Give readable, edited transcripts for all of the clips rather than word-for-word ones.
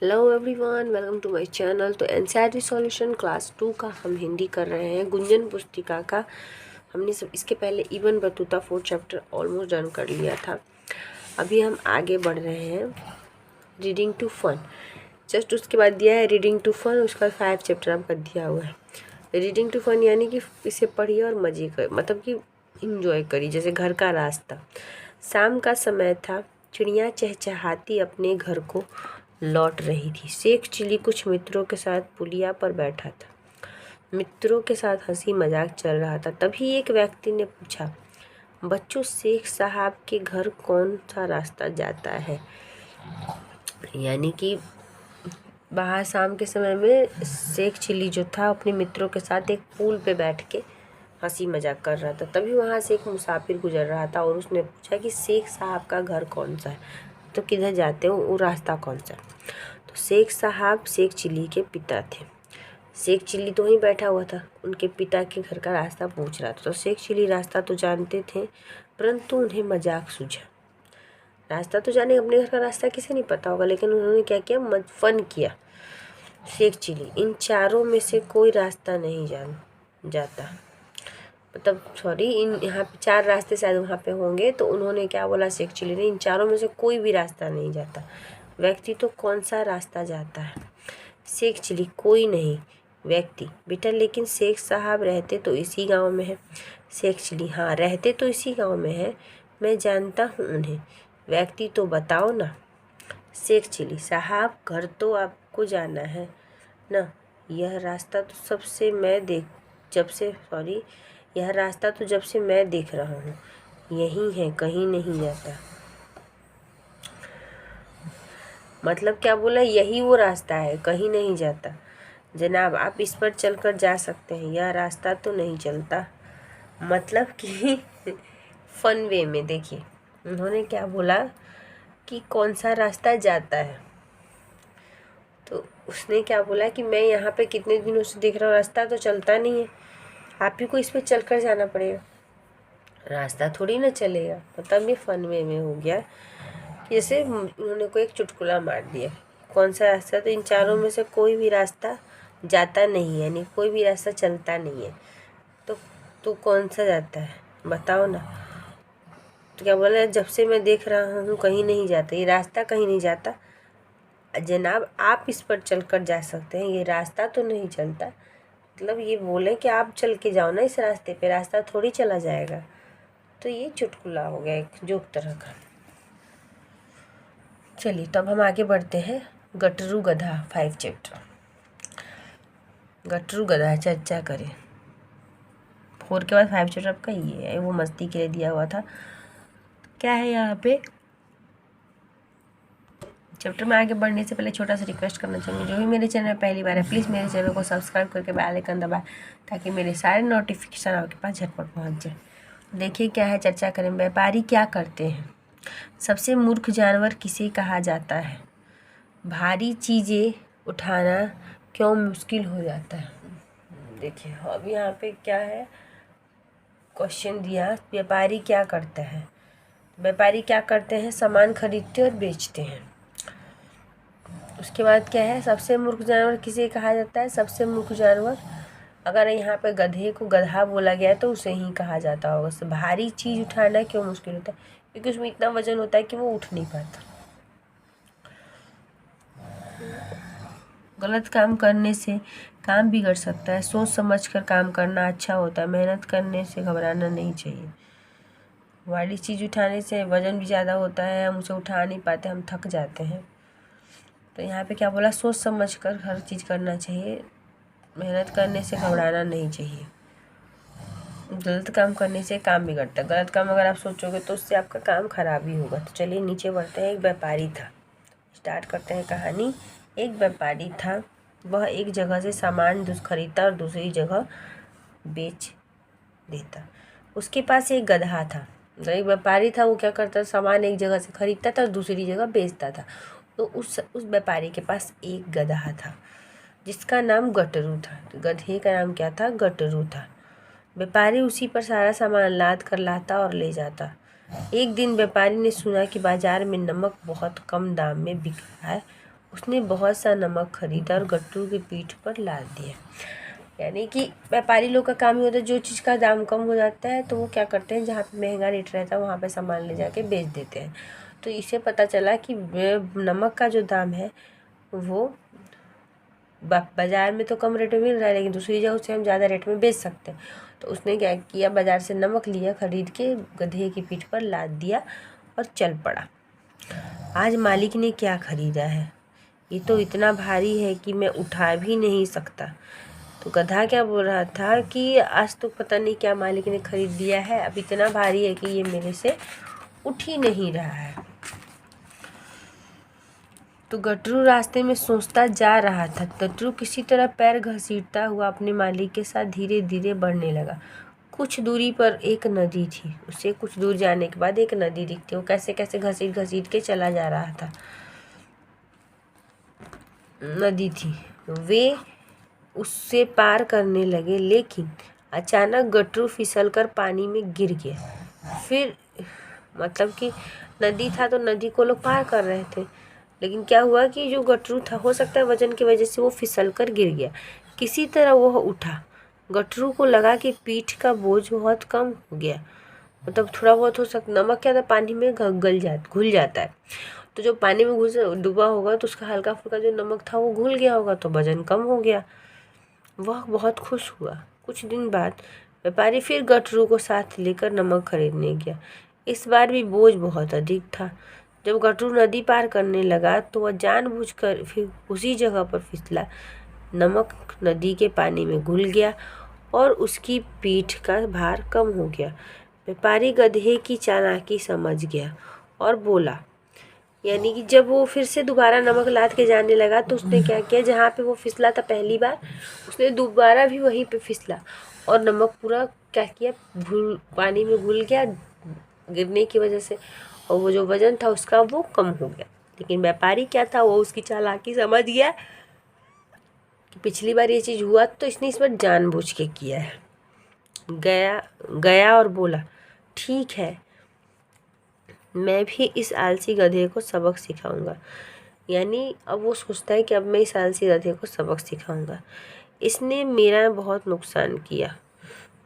Hello everyone, welcome to my channel. तो NCERT solution class 2 का हम हिंदी कर रहे हैं। गुंजन पुस्तिका का हमने सब इसके पहले even Battuta 4th chapter almost done कर लिया था। अभी हम आगे बढ़ रहे हैं रीडिंग टू फन। जस्ट उसके बाद दिया है रीडिंग टू फन, उसका 5 चैप्टर आपका दिया हुआ है। रीडिंग टू फन यानी कि इसे पढ़िए और मज़े कर, मतलब कि इंजॉय करिए। जैसे घर का रास्ता। शाम का समय था, चिड़िया चहचहाती अपने घर को लौट रही थी। शेख चिली कुछ मित्रों के साथ पुलिया पर बैठा था। मित्रों के साथ हंसी मजाक चल रहा था। तभी एक व्यक्ति ने पूछा, बच्चों, शेख साहब के घर कौन सा रास्ता जाता है? यानी कि बाहर शाम के समय में शेख चिली जो था अपने मित्रों के साथ एक पुल पे बैठ के हंसी मजाक कर रहा था। तभी वहाँ से एक मुसाफिर गुजर रहा था और उसने पूछा कि शेख साहब का घर कौन सा है, तो किधर जाते हो, वो रास्ता कौन सा है? तो शेख साहब शेख चिली के पिता थे। शेख चिली तो वहीं बैठा हुआ था, उनके पिता के घर का रास्ता पूछ रहा था। तो शेख चिली रास्ता तो जानते थे, परंतु उन्हें मजाक सूझा। रास्ता तो जाने, अपने घर का रास्ता किसे नहीं पता होगा, लेकिन उन्होंने क्या किया, फन किया। शेख चिली, इन चारों में से कोई रास्ता नहीं जाता, मतलब सॉरी, इन यहाँ पे 4 रास्ते शायद वहाँ पे होंगे। तो उन्होंने क्या बोला, शेख चिली ने, इन चारों में से कोई भी रास्ता नहीं जाता। व्यक्ति तो कौन सा रास्ता जाता है? शेख चिली, कोई नहीं। व्यक्ति, बेटा लेकिन शेख साहब रहते तो इसी गांव में है। शेख चिली, हाँ रहते तो इसी गांव में है, मैं जानता हूँ उन्हें। व्यक्ति, तो बताओ ना। शेख चिली, साहब घर तो आपको जाना है ना। यह रास्ता तो जब से मैं देख रहा हूँ यही है, कहीं नहीं जाता। मतलब क्या बोला, यही वो रास्ता है, कहीं नहीं जाता। जनाब, आप इस पर चलकर जा सकते हैं, यह रास्ता तो नहीं चलता। मतलब कि फन वे में देखिए, उन्होंने क्या बोला कि कौन सा रास्ता जाता है। तो उसने क्या बोला कि मैं यहाँ पे कितने दिनों से देख रहा हूँ, रास्ता तो चलता नहीं है, आप ही को इस पे चलकर जाना पड़ेगा, रास्ता थोड़ी ना चलेगा। मतलब ये फन वे में हो गया। जैसे उन्होंने कोई एक चुटकुला मार दिया, कौन सा रास्ता, तो इन चारों में से कोई भी रास्ता जाता नहीं है, यानी कोई भी रास्ता चलता नहीं है। तो कौन सा जाता है, बताओ ना। तो क्या बोला, जब से मैं देख रहा हूँ कहीं नहीं जाता, ये रास्ता कहीं नहीं जाता। जनाब, आप इस पर चलकर जा सकते हैं, ये रास्ता तो नहीं चलता। मतलब ये बोले कि आप चल के जाओ ना इस रास्ते पे, रास्ता थोड़ी चला जाएगा। तो ये चुटकुला हो गया, एक जोक तरह का। चलिए, तब हम आगे बढ़ते हैं। गटरू गधा 5 चैप्टर। गटरू गधा चर्चा करें। 4 के बाद 5 चैप्टर आपका ये है, वो मस्ती के लिए दिया हुआ था। क्या है यहाँ पे, चैप्टर में आगे बढ़ने से पहले छोटा सा रिक्वेस्ट करना चाहूँगी, जो भी मेरे चैनल में पहली बार है प्लीज़ मेरे चैनल को सब्सक्राइब करके बेल आइकन दबाएं, ताकि मेरे सारे नोटिफिकेशन आपके पास झटपट पहुँच जाए। देखिए क्या है, चर्चा करें। व्यापारी क्या करते हैं? सबसे मूर्ख जानवर किसे कहा जाता है? भारी चीज़ें उठाना क्यों मुश्किल हो जाता है? देखिए अब यहाँ पे क्या है, क्वेश्चन दिया, व्यापारी क्या करता है। व्यापारी क्या करते हैं, सामान खरीदते और बेचते हैं। उसके बाद क्या है, सबसे मूर्ख जानवर किसे कहा जाता है? सबसे मूर्ख जानवर, अगर यहाँ पे गधे को गधा बोला गया है तो उसे ही कहा जाता होगा। भारी चीज़ उठाना क्यों मुश्किल होता है? क्योंकि उसमें इतना वजन होता है कि वो उठ नहीं पाता। गलत काम करने से काम बिगड़ सकता है, सोच समझ कर काम करना अच्छा होता है, मेहनत करने से घबराना नहीं चाहिए। भारी चीज़ उठाने से वजन भी ज़्यादा होता है, हम उसे उठा नहीं पाते, हम थक जाते हैं। तो यहाँ पे क्या बोला, सोच समझ कर हर चीज़ करना चाहिए, मेहनत करने से घबराना नहीं चाहिए। गलत काम करने से काम बिगड़ता है, गलत काम अगर आप सोचोगे तो उससे आपका काम खराब ही होगा। तो चलिए नीचे बढ़ते हैं। एक व्यापारी था, स्टार्ट करते हैं कहानी। एक व्यापारी था, वह एक जगह से सामान खरीदता और दूसरी जगह बेच देता। उसके पास एक गधा था। जो एक व्यापारी था, वो क्या करता था, सामान एक जगह से खरीदता था और दूसरी जगह बेचता था। तो उस व्यापारी के पास एक गधा था जिसका नाम गटरू था। तो गधे का नाम क्या था, गटरू था। व्यापारी उसी पर सारा सामान लाद कर लाता और ले जाता। एक दिन व्यापारी ने सुना कि बाजार में नमक बहुत कम दाम में बिक रहा है उसने बहुत सा नमक खरीदा और गट्टू की पीठ पर लाद दिया। यानी कि व्यापारी लोग का काम ही होता है, जो चीज़ का दाम कम हो जाता है तो वो क्या करते हैं, जहाँ पे महंगा रेट रहता है वहाँ पे सामान ले जाके बेच देते हैं। तो इससे पता चला कि नमक का जो दाम है वो बाज़ार में तो कम रेट में मिल रहा है, लेकिन दूसरी जगह से हम ज़्यादा रेट में बेच सकते हैं। तो उसने क्या किया, बाज़ार से नमक लिया, खरीद के गधे की पीठ पर लाद दिया और चल पड़ा। आज मालिक ने क्या खरीदा है, ये तो इतना भारी है कि मैं उठा भी नहीं सकता। तो गधा क्या बोल रहा था कि आज तो पता नहीं क्या मालिक ने खरीद दिया है, अब इतना भारी है कि ये मेरे से उठ ही नहीं रहा है। तो गटरू रास्ते में सोचता जा रहा था। गटरू किसी तरह पैर घसीटता हुआ अपने मालिक के साथ धीरे धीरे बढ़ने लगा। कुछ दूरी पर एक नदी थी। उसे कुछ दूर जाने के बाद एक नदी दिखती। वो कैसे कैसे घसीट घसीट के चला जा रहा था। नदी थी, वे उससे पार करने लगे, लेकिन अचानक गटरू फिसलकर पानी में गिर गया। फिर मतलब कि नदी था तो नदी को लोग पार कर रहे थे, लेकिन क्या हुआ कि जो गटरू था, हो सकता है वजन की वजह से वो फिसल कर गिर गया। किसी तरह वह उठा। गटरू को लगा कि पीठ का बोझ बहुत कम हो गया। मतलब थोड़ा बहुत हो सकता, नमक क्या था, पानी में घुल जाता है। तो जो पानी में घुस डूबा होगा तो उसका हल्का फुल्का जो नमक था वो घुल गया होगा, तो वजन कम हो गया। वह बहुत खुश हुआ। कुछ दिन बाद व्यापारी फिर गटरू को साथ लेकर नमक खरीदने गया। इस बार भी बोझ बहुत अधिक था। जब गटरू नदी पार करने लगा तो वह जानबूझकर फिर उसी जगह पर फिसला। नमक नदी के पानी में घुल गया और उसकी पीठ का भार कम हो गया। व्यापारी गधे की चालाकी समझ गया और बोला, यानी कि जब वो फिर से दोबारा नमक लाद के जाने लगा तो उसने क्या किया, जहाँ पे वो फिसला था पहली बार, उसने दोबारा भी वहीं पे फिसला और नमक पूरा क्या किया, पानी में घुल गया गिरने की वजह से, और वो जो वजन था उसका वो कम हो गया। लेकिन व्यापारी क्या था, वो उसकी चालाकी समझ गया कि पिछली बार ये चीज़ हुआ तो इसने इस बार जानबूझ के किया है। गया और बोला, ठीक है, मैं भी इस आलसी गधे को सबक सिखाऊंगा। यानी अब वो सोचता है कि अब मैं इस आलसी गधे को सबक सिखाऊंगा। इसने मेरा बहुत नुकसान किया।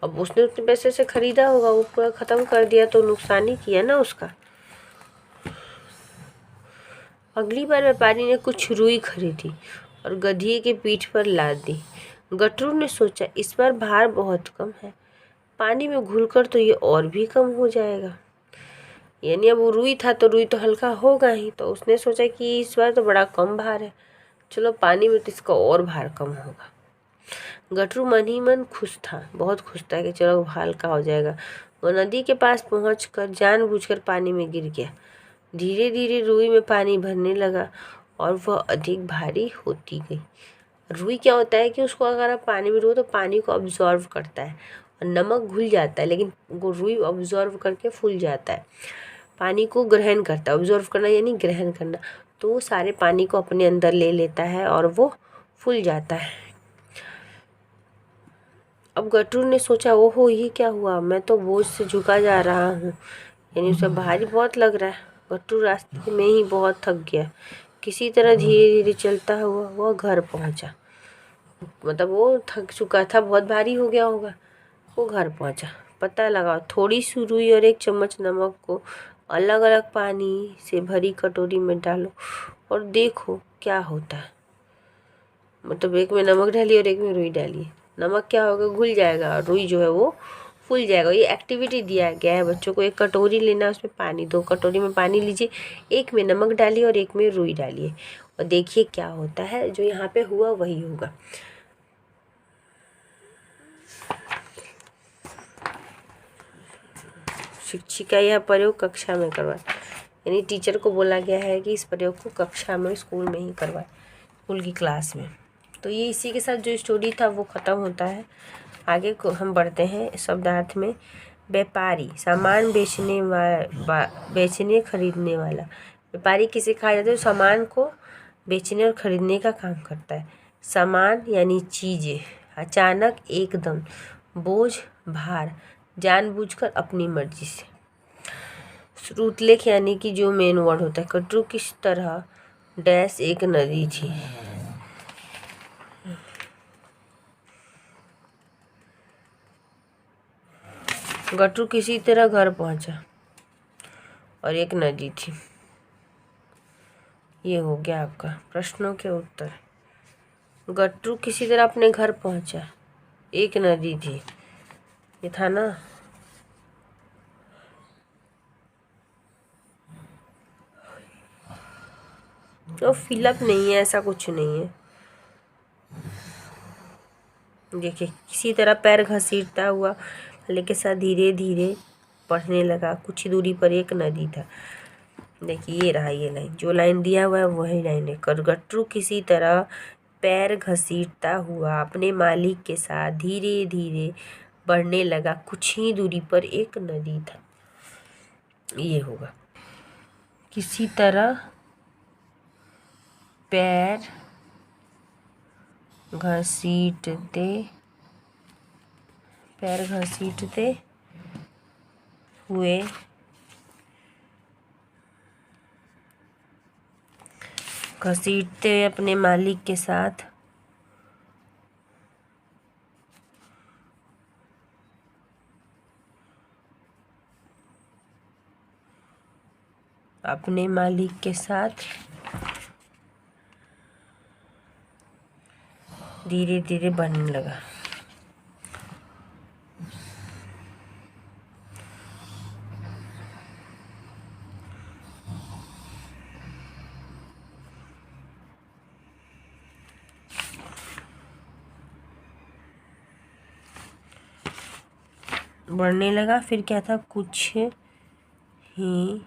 अब उसने उतने पैसे से खरीदा होगा, वो पूरा ख़त्म कर दिया तो नुकसान ही किया ना उसका। अगली बार व्यापारी ने कुछ रुई खरीदी और गधिए के पीठ पर लाद दी। गटरू ने सोचा, इस बार भार बहुत कम है, पानी में घुलकर तो ये और भी कम हो जाएगा। यानी अब वो रुई था तो रुई तो हल्का होगा ही, तो उसने सोचा कि इस बार तो बड़ा कम भार है, चलो पानी में तो इसका और भार कम होगा। गटरू मन ही मन खुश था, बहुत खुश था कि चलो हल्का हो जाएगा। वो नदी के पास पहुंचकर जानबूझकर पानी में गिर गया। धीरे धीरे रुई में पानी भरने लगा और वह अधिक भारी होती गई। रुई क्या होता है कि उसको अगर आप पानी में डुबो तो पानी को ऑब्जॉर्व करता है और नमक घुल जाता है, लेकिन वो रुई ऑब्जॉर्व करके फूल जाता है, पानी को ग्रहण करता है। ऑब्जॉर्व करना यानी ग्रहण करना, तो वो सारे पानी को अपने अंदर ले लेता है और वो फूल जाता है। अब गटरू ने सोचा, ओहो ये क्या हुआ, मैं तो बोझ से झुका जा रहा हूँ, यानी उसे भारी बहुत लग रहा है। गट्टू रास्ते में ही बहुत थक गया। किसी तरह धीरे धीरे चलता हुआ वह घर पहुंचा। मतलब वो थक चुका था, बहुत भारी हो गया होगा। वो घर पहुंचा, पता लगा, थोड़ी सी रुई और एक चम्मच नमक को अलग अलग पानी से भरी कटोरी में डालो और देखो क्या होता है। मतलब एक में नमक डालिए और एक में रुई डालिए। नमक क्या होगा, घुल जाएगा, और रुई जो है वो फूल जाएगा। ये एक्टिविटी दिया गया है बच्चों को। एक कटोरी लेना, उसमें पानी, 2 कटोरी में पानी लीजिए, एक में नमक डालिए और एक में रुई डालिए और देखिए क्या होता है। जो यहाँ पे हुआ वही होगा। शिक्षिका यह प्रयोग कक्षा में करवाए, यानी टीचर को बोला गया है कि इस प्रयोग को कक्षा में, स्कूल में ही करवाए, स्कूल की क्लास में। तो ये इसी के साथ जो स्टोरी था वो ख़त्म होता है। आगे को हम बढ़ते हैं शब्दार्थ में। व्यापारी, सामान बेचने खरीदने वाला। व्यापारी किसे कहा जाता है, जो सामान को बेचने और खरीदने का काम करता है। सामान यानी चीज़ें, अचानक, एकदम, बोझ, भार, जानबूझकर, अपनी मर्जी से। श्रुतलेख यानी कि जो मेन वर्ड होता है। गट्टू किस तरह डैश एक नदी थी। गट्टू किसी तरह घर पहुंचा और एक नदी थी। ये हो गया आपका प्रश्नों के उत्तर। गट्टू किसी तरह अपने घर पहुंचा, एक नदी थी, ये था ना। तो फिलअप नहीं है, ऐसा कुछ नहीं है। देखिए किसी तरह पैर घसीटता हुआ लेके साथ धीरे धीरे बढ़ने लगा, कुछ ही दूरी पर एक नदी था। देखिए ये रहा ये लाइन, जो लाइन दिया हुआ है वही लाइन है। गट्टू किसी तरह पैर घसीटता हुआ अपने मालिक के साथ धीरे धीरे बढ़ने लगा, कुछ ही दूरी पर एक नदी था। ये होगा किसी तरह पैर घसीटते हुए अपने मालिक के साथ धीरे धीरे बढ़ने लगा। फिर क्या था, कुछ ही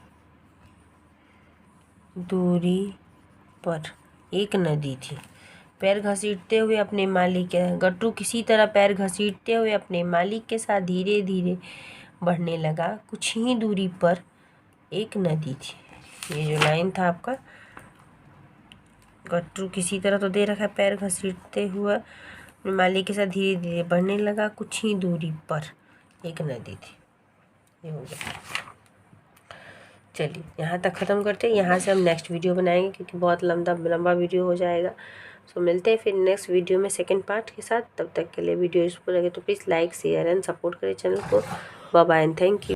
दूरी पर एक नदी थी। पैर घसीटते हुए अपने मालिक के गट्टू किसी तरह पैर घसीटते हुए अपने मालिक के साथ धीरे धीरे बढ़ने लगा, कुछ ही दूरी पर एक नदी थी। ये जो लाइन था आपका, गट्टू किसी तरह तो दे रखा है, पैर घसीटते हुए अपने मालिक के साथ धीरे धीरे बढ़ने लगा, कुछ ही दूरी पर एक नदी थी। ये हो गया। चलिए यहाँ तक ख़त्म करते हैं, यहाँ से हम नेक्स्ट वीडियो बनाएंगे क्योंकि बहुत लंबा वीडियो हो जाएगा। सो मिलते हैं फिर नेक्स्ट वीडियो में सेकंड पार्ट के साथ। तब तक के लिए वीडियो यूजफुल लगे तो please like share and support करें चैनल को। Bye bye and thank you.